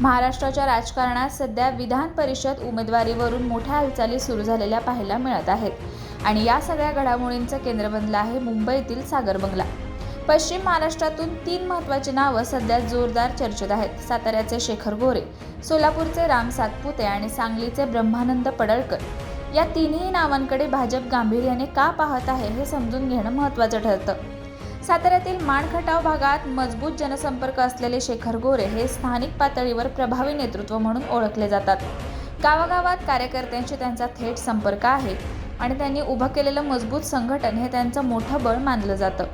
महाराष्ट्राच्या राजकारणात सध्या विधान परिषद उमेदवारीवरून मोठ्या हालचाली सुरू झालेल्या पाहायला मिळत आहेत आणि या सगळ्या घडामोडींचं केंद्र बनलं आहे मुंबईतील सागर बंगला। पश्चिम महाराष्ट्रातून 3 महत्त्वाची नावं सध्या जोरदार चर्चेत आहेत। साताऱ्याचे शेखर गोरे, सोलापूरचे राम सातपुते आणि सांगलीचे ब्रह्मानंद पडळकर या तिन्ही नावांकडे भाजप गांभीर्याने का पाहत आहे हे समजून घेणं महत्त्वाचं ठरतं। साताऱ्यातील माणखटाव भागात मजबूत जनसंपर्क असलेले शेखर गोरे हे स्थानिक पातळीवर प्रभावी नेतृत्व म्हणून ओळखले जातात। गावागावात कार्यकर्त्यांशी त्यांचा थेट संपर्क आहे आणि त्यांनी उभं केलेलं मजबूत संघटन हे त्यांचं मोठं बळ मानलं जातं।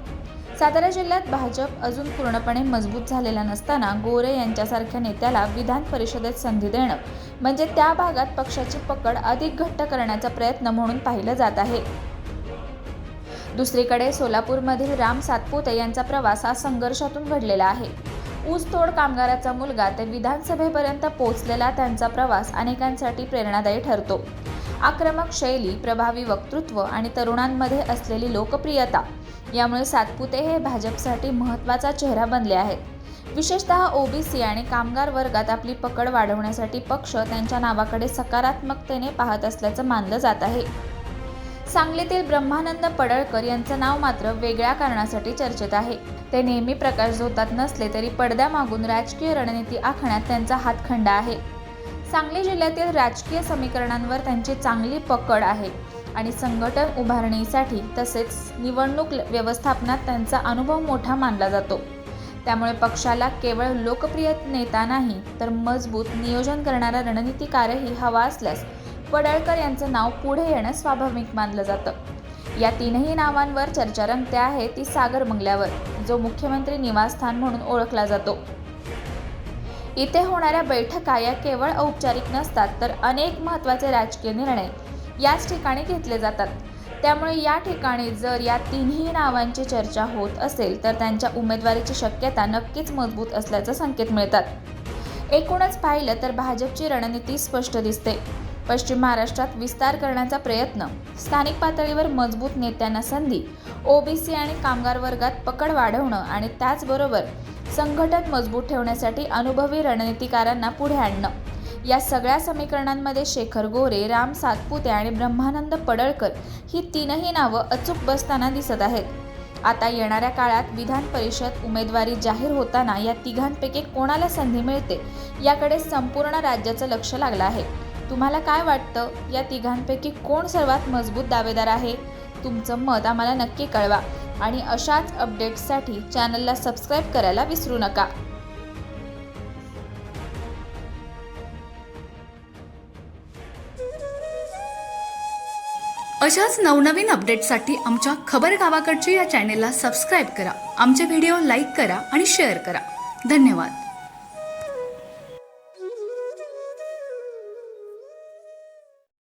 सातारा जिल्ह्यात भाजप अजून पूर्णपणे मजबूत झालेला नसताना गोरे यांच्यासारख्या नेत्याला विधान परिषदेत संधी देणं म्हणजे त्या भागात पक्षाची पकड अधिक घट्ट करण्याचा प्रयत्न म्हणून पाहिलं जात आहे। दुसरीकडे सोलापूरमधील राम सातपुते यांचा प्रवास हा संघर्षातून घडलेला आहे। ऊसतोड कामगाराचा मुलगा ते विधानसभेपर्यंत पोहोचलेला त्यांचा प्रवास अनेकांसाठी प्रेरणादायी ठरतो। आक्रमक शैली, प्रभावी वक्तृत्व आणि तरुणांमध्ये असलेली लोकप्रियता यामुळे सातपुते हे भाजपसाठी महत्त्वाचा चेहरा बनले आहेत। विशेषतः ओबीसी आणि कामगार वर्गात आपली पकड वाढवण्यासाठी पक्ष त्यांच्या नावाकडे सकारात्मकतेने पाहत असल्याचं मानलं जात आहे। सांगलीतील ब्रह्मानंद पडळकर यांचं नाव मात्र वेगळ्या कारणासाठी चर्चेत आहे। ते नेहमी प्रकाशझोतात नसले तरी पडद्यामागून राजकीय रणनीती आखण्यात त्यांचा हातखंडा आहे। सांगली जिल्ह्यातील राजकीय समीकरणांवर त्यांची चांगली पकड आहे आणि संघटन उभारणीसाठी तसेच निवडणूक व्यवस्थापनात त्यांचा अनुभव मोठा मानला जातो। त्यामुळे पक्षाला केवळ लोकप्रिय नेता नाही तर मजबूत नियोजन करणारा रणनीतिकारही हवा असल्यास पडळकर यांचं नाव पुढे येणं स्वाभाविक मानलं जातं। या तीनही नावांवर चर्चा रंगते आहे ती सागर बंगल्यावर, जो मुख्यमंत्री निवासस्थान म्हणून ओळखला जातो। इथे होणाऱ्या बैठका या केवळ औपचारिक नसतात तर अनेक महत्त्वाचे राजकीय निर्णय याच ठिकाणी घेतले जातात। त्यामुळे या ठिकाणी जर या तिन्ही नावांची चर्चा होत असेल तर त्यांच्या उमेदवारीची शक्यता नक्कीच मजबूत असल्याचे संकेत मिळतात। एकूणच पाहिलं तर भाजपची रणनीती स्पष्ट दिसते। पश्चिम महाराष्ट्रात विस्तार करण्याचा प्रयत्न, स्थानिक पातळीवर मजबूत नेत्यांना संधी, ओबीसी आणि कामगार वर्गात पकड वाढवणं आणि त्याचबरोबर संघटन मजबूत ठेवण्यासाठी अनुभवी रणनीतिकारांना पुढे आणणं, या सगळ्या समीकरणांमध्ये शेखर गोरे, राम सातपुते आणि ब्रह्मानंद पडळकर ही तीनही नावं अचूक बसताना दिसत आहेत। आता येणाऱ्या काळात विधान परिषद उमेदवारी जाहीर होताना या तिघांपैकी कोणाला संधी मिळते याकडे संपूर्ण राज्याचं लक्ष लागलं आहे। तुम्हाला काय वाटतं, या तिघांपैकी कोण सर्वात मजबूत दावेदार आहे? तुमचं मत आम्हाला नक्की कळवा आणि अशाच अपडेट्ससाठी चॅनलला सबस्क्राईब करायला विसरू नका। अशाच नवनवीन अपडेट्ससाठी आमच्या खबर गावाकडची या चॅनेलला सबस्क्राईब करा, आमचे व्हिडिओ लाईक करा आणि शेअर करा। धन्यवाद।